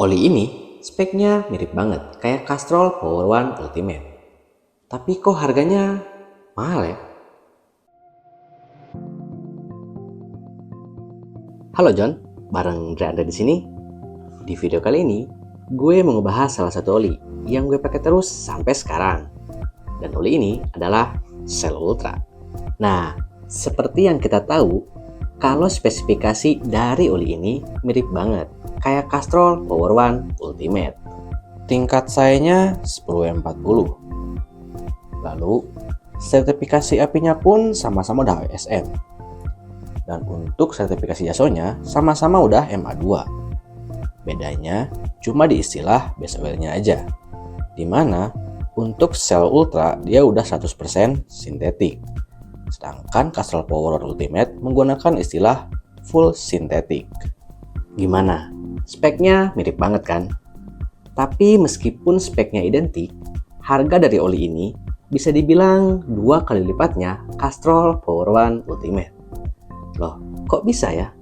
Oli ini speknya mirip banget kayak Castrol Power One Ultimate. Tapi kok harganya mahal ya? Halo John, bareng Andre di sini. Di video kali ini, gue mau ngebahas salah satu oli yang gue pakai terus sampai sekarang. Dan oli ini adalah Shell Ultra. Nah, seperti yang kita tahu, kalau spesifikasi dari oli ini mirip banget kayak Castrol Power One Ultimate. Tingkat sayanya 10M40. Lalu, sertifikasi apinya pun sama-sama udah ASM. Dan untuk sertifikasi ISO-nya sama-sama udah MA2. Bedanya cuma di istilah base oil-nya aja. Dimana untuk Shell Ultra dia udah 100% sintetik. Sedangkan Castrol Power Ultimate menggunakan istilah full sintetik. Gimana? Speknya mirip banget kan? Tapi meskipun speknya identik, harga dari oli ini bisa dibilang 2 kali lipatnya Castrol Power One Ultimate. Loh, kok bisa ya?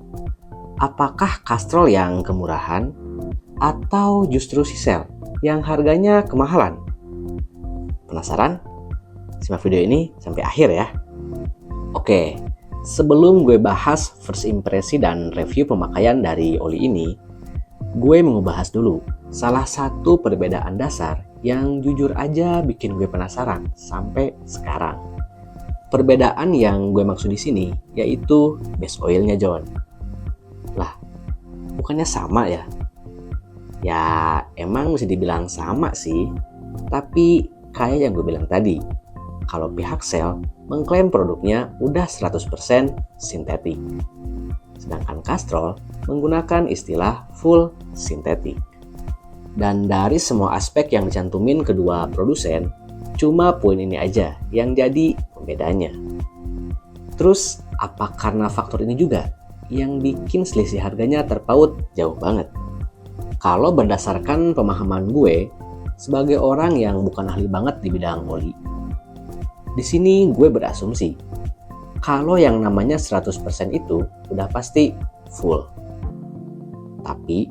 Apakah Castrol yang kemurahan atau justru si Shell yang harganya kemahalan? Penasaran? Simak video ini sampai akhir ya. Oke, sebelum gue bahas first impresi dan review pemakaian dari oli ini, gue mau ngebahas dulu salah satu perbedaan dasar yang jujur aja bikin gue penasaran sampai sekarang. Perbedaan yang gue maksud di sini yaitu base oil-nya, John. Lah, bukannya sama ya? Ya, emang bisa dibilang sama sih. Tapi kayak yang gue bilang tadi, kalau pihak Shell mengklaim produknya udah 100% sintetik. Sedangkan Castrol menggunakan istilah full sintetik. Dan dari semua aspek yang dicantumin kedua produsen, cuma poin ini aja yang jadi pembedanya. Terus, apa karena faktor ini juga yang bikin selisih harganya terpaut jauh banget? Kalau berdasarkan pemahaman gue, sebagai orang yang bukan ahli banget di bidang oli, di sini gue berasumsi, kalau yang namanya 100% itu udah pasti full. Tapi,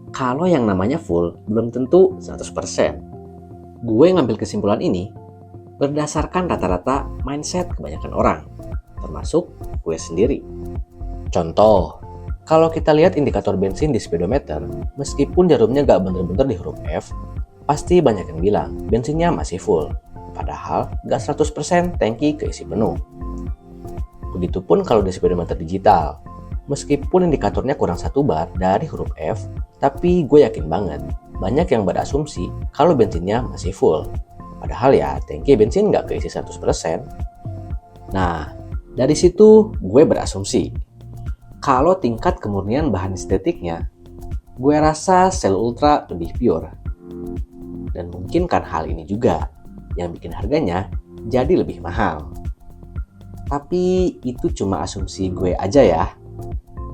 kalau yang namanya full belum tentu 100%. Gue ngambil kesimpulan ini berdasarkan rata-rata mindset kebanyakan orang, termasuk gue sendiri. Contoh, kalau kita lihat indikator bensin di speedometer, meskipun jarumnya gak bener-bener di huruf F, pasti banyak yang bilang bensinnya masih full, padahal gak 100% tangki keisi penuh. Begitupun kalau di speedometer digital, meskipun indikatornya kurang 1 bar dari huruf F, tapi gue yakin banget banyak yang berasumsi kalau bensinnya masih full. Padahal ya tangki bensin nggak keisi 100%. Nah, dari situ gue berasumsi kalau tingkat kemurnian bahan estetiknya, gue rasa Shell Ultra lebih pure. Dan mungkin kan hal ini juga yang bikin harganya jadi lebih mahal. Tapi itu cuma asumsi gue aja ya.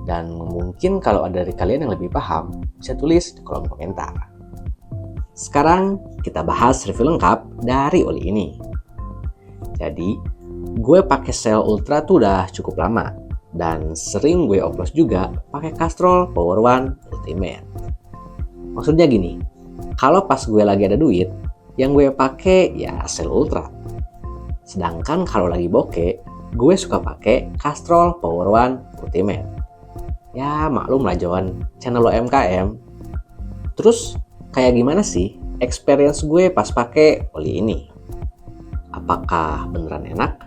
Dan mungkin kalau ada dari kalian yang lebih paham, bisa tulis di kolom komentar. Sekarang kita bahas review lengkap dari oli ini. Jadi, gue pakai Shell Ultra tuh udah cukup lama. Dan sering gue oplos juga pakai Castrol Power One Ultimate. Maksudnya gini, kalau pas gue lagi ada duit, yang gue pakai ya Shell Ultra. Sedangkan kalau lagi bokeh, gue suka pakai Castrol Power One Ultimate. Ya maklum lah John, channel lo MKM. Terus kayak gimana sih experience gue pas pakai oli ini? Apakah beneran enak?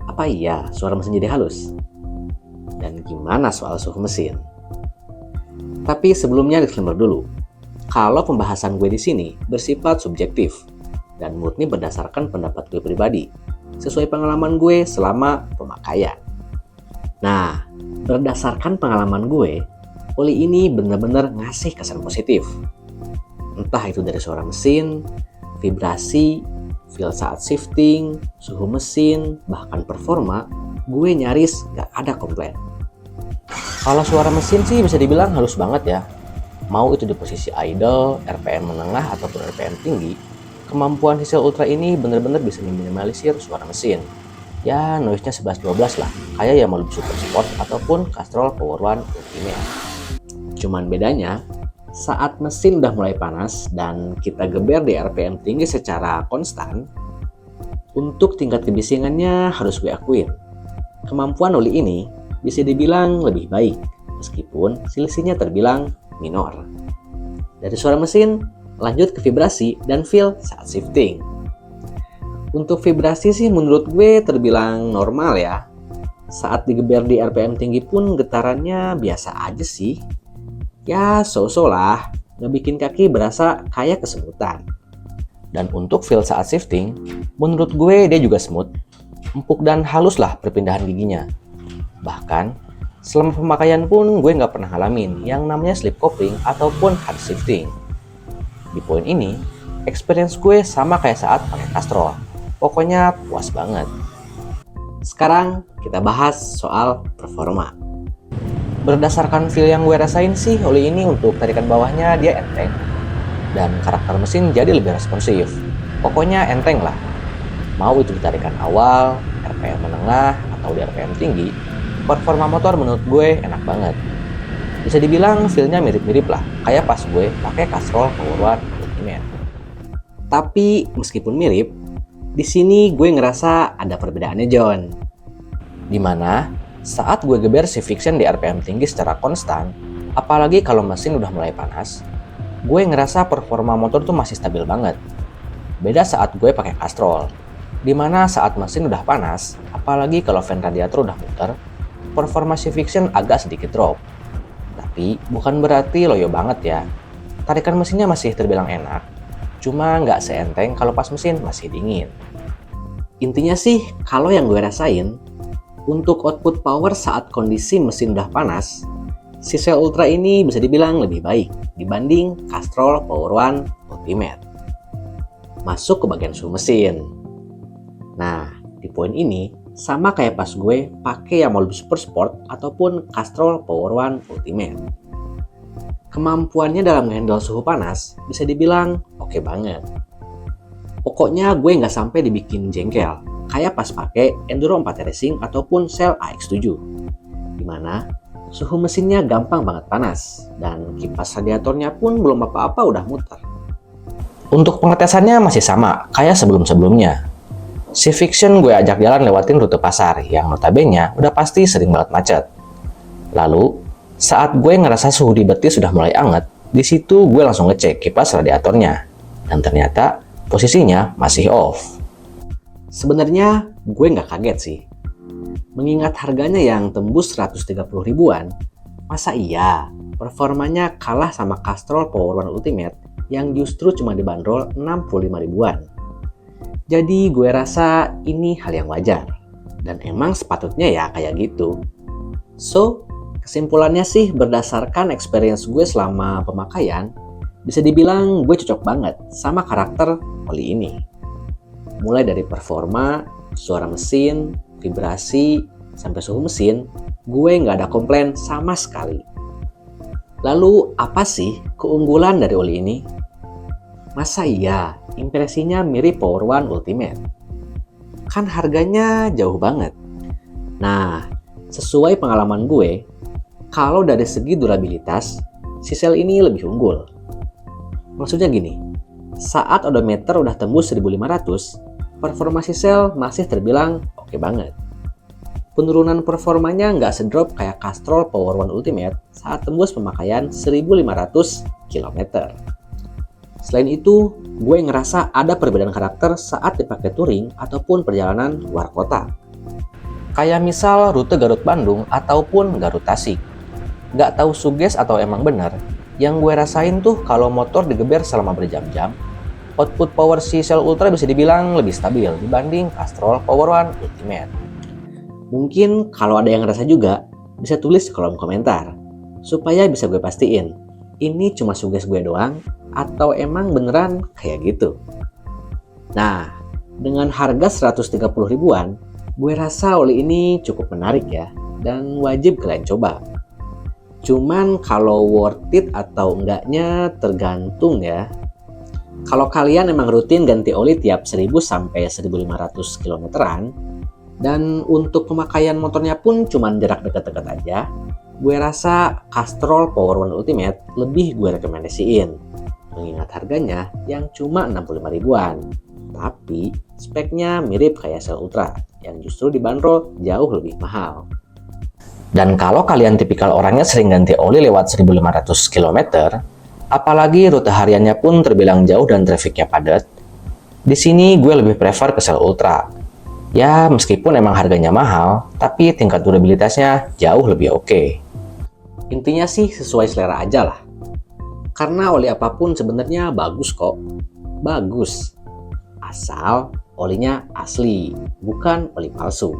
Apa iya suara mesin jadi halus? Dan gimana soal suhu mesin? Tapi sebelumnya disclaimer dulu. Kalau pembahasan gue di sini bersifat subjektif dan murni berdasarkan pendapat gue pribadi, sesuai pengalaman gue selama pemakaian. Nah, berdasarkan pengalaman gue, oli ini benar-benar ngasih kesan positif. Entah itu dari suara mesin, vibrasi, feel saat shifting, suhu mesin, bahkan performa, gue nyaris gak ada komplain. Kalau suara mesin sih bisa dibilang halus banget ya. Mau itu di posisi idle, RPM menengah, ataupun RPM tinggi, kemampuan Shell Ultra ini benar-benar bisa meminimalisir suara mesin. Ya noise-nya 11-12 lah, kayak Yamaha Super Sport ataupun Castrol Power One Ultimate. Cuman bedanya, Saat mesin udah mulai panas dan kita geber di RPM tinggi secara konstan, untuk tingkat kebisingannya harus gue akuin. Kemampuan oli ini bisa dibilang lebih baik, meskipun selisihnya terbilang minor. Dari suara mesin, lanjut ke vibrasi dan feel saat shifting. Untuk vibrasi sih menurut gue terbilang normal ya. Saat digeber di RPM tinggi pun getarannya biasa aja sih. Ya so-so lah, nggak bikin kaki berasa kayak kesemutan. Dan untuk feel saat shifting, menurut gue dia juga smooth, empuk dan halus lah perpindahan giginya. Bahkan, selama pemakaian pun gue nggak pernah ngalamin yang namanya slip coupling ataupun hard shifting. Di poin ini, experience gue sama kayak saat pakai Castrol. Pokoknya puas banget. Sekarang kita bahas soal performa. Berdasarkan feel yang gue rasain sih, oli ini untuk tarikan bawahnya dia enteng. Dan karakter mesin jadi lebih responsif. Pokoknya enteng lah. Mau itu di tarikan awal, RPM menengah, atau di RPM tinggi, performa motor menurut gue enak banget. Bisa dibilang feel-nya mirip-mirip lah, kayak pas gue pakai Castrol Power One Ultimate. Tapi meskipun mirip, di sini gue ngerasa ada perbedaannya, John. Dimana saat gue geber C-Fiction di RPM tinggi secara konstan, apalagi kalau mesin udah mulai panas, gue ngerasa performa motor tuh masih stabil banget. Beda saat gue pakai Castrol, dimana saat mesin udah panas, apalagi kalau fan radiator udah muter, performa C-Fiction agak sedikit drop. Tapi bukan berarti loyo banget ya. Tarikan mesinnya masih terbilang enak, cuma nggak seenteng kalau pas mesin masih dingin. Intinya sih, kalau yang gue rasain, untuk output power saat kondisi mesin udah panas, C-Cell Ultra ini bisa dibilang lebih baik dibanding Castrol Power One Ultimate. Masuk ke bagian suhu mesin. Nah, di poin ini sama kayak pas gue pakai Yamaha Super Sport ataupun Castrol Power One Ultimate. Kemampuannya dalam handle suhu panas bisa dibilang oke banget. Pokoknya gue nggak sampai dibikin jengkel, kayak pas pakai Enduro 4 Racing ataupun Cell AX7, dimana suhu mesinnya gampang banget panas, dan kipas radiatornya pun belum apa-apa udah muter. Untuk pengetesannya masih sama, kayak sebelum-sebelumnya. C-Fiction gue ajak jalan lewatin rute pasar, yang notabene udah pasti sering banget macet. Lalu, saat gue ngerasa suhu di betis sudah mulai anget, di situ gue langsung ngecek kipas radiatornya, dan ternyata posisinya masih off. Sebenarnya gue nggak kaget sih. Mengingat harganya yang tembus 130 ribuan, masa iya performanya kalah sama Castrol Power One Ultimate yang justru cuma dibanderol 65 ribuan. Jadi gue rasa ini hal yang wajar, dan emang sepatutnya ya kayak gitu. So, kesimpulannya sih berdasarkan experience gue selama pemakaian, bisa dibilang gue cocok banget sama karakter oli ini. Mulai dari performa, suara mesin, vibrasi, sampai suhu mesin, gue nggak ada komplain sama sekali. Lalu apa sih keunggulan dari oli ini? Masa iya impresinya mirip Power One Ultimate? Kan harganya jauh banget. Nah, sesuai pengalaman gue, kalau dari segi durabilitas, C-Cell ini lebih unggul. Maksudnya gini, saat odometer udah tembus 1500, performa C-Cell masih terbilang oke banget. Penurunan performanya nggak sedrop kayak Castrol Power One Ultimate saat tembus pemakaian 1500 km. Selain itu, gue ngerasa ada perbedaan karakter saat dipakai touring ataupun perjalanan luar kota. Kayak misal rute Garut-Bandung ataupun Garut-Tasik. Nggak tahu suges atau emang bener, yang gue rasain tuh kalau motor digeber selama berjam-jam, output power C-Cell Ultra bisa dibilang lebih stabil dibanding Castrol Power One Ultimate. Mungkin kalau ada yang ngerasa juga, bisa tulis di kolom komentar, supaya bisa gue pastiin, ini cuma suges gue doang, atau emang beneran kayak gitu. Nah, dengan harga 130 ribuan, gue rasa oli ini cukup menarik ya, dan wajib kalian coba. Cuman kalau worth it atau enggaknya tergantung ya. Kalau kalian emang rutin ganti oli tiap 1000 sampai 1500 kilometeran, Dan untuk pemakaian motornya pun cuman jarak dekat-dekat aja. Gue rasa Castrol Power One Ultimate lebih gue rekomendasiin, mengingat harganya yang cuma 65 ribuan. Tapi speknya mirip kayak Cell Ultra yang justru dibanderol jauh lebih mahal. Dan kalau kalian tipikal orangnya sering ganti oli lewat 1500 km, apalagi rute hariannya pun terbilang jauh dan trafiknya padat, di sini gue lebih prefer ke Cell Ultra. Ya, meskipun emang harganya mahal, tapi tingkat durabilitasnya jauh lebih oke. Intinya sih sesuai selera aja lah. Karena oli apapun sebenarnya bagus kok. Bagus. Asal olinya asli, bukan oli palsu.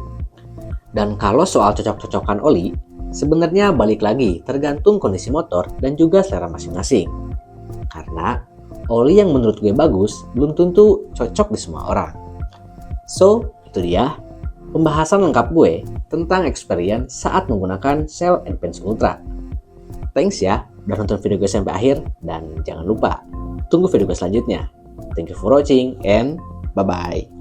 Dan kalau soal cocok-cocokan oli, sebenarnya balik lagi tergantung kondisi motor dan juga selera masing-masing. Karena oli yang menurut gue bagus belum tentu cocok di semua orang. So, itu dia pembahasan lengkap gue tentang experience saat menggunakan Cell Advance Ultra. Thanks ya udah nonton video gue sampai akhir, dan jangan lupa tunggu video gue selanjutnya. Thank you for watching and bye-bye.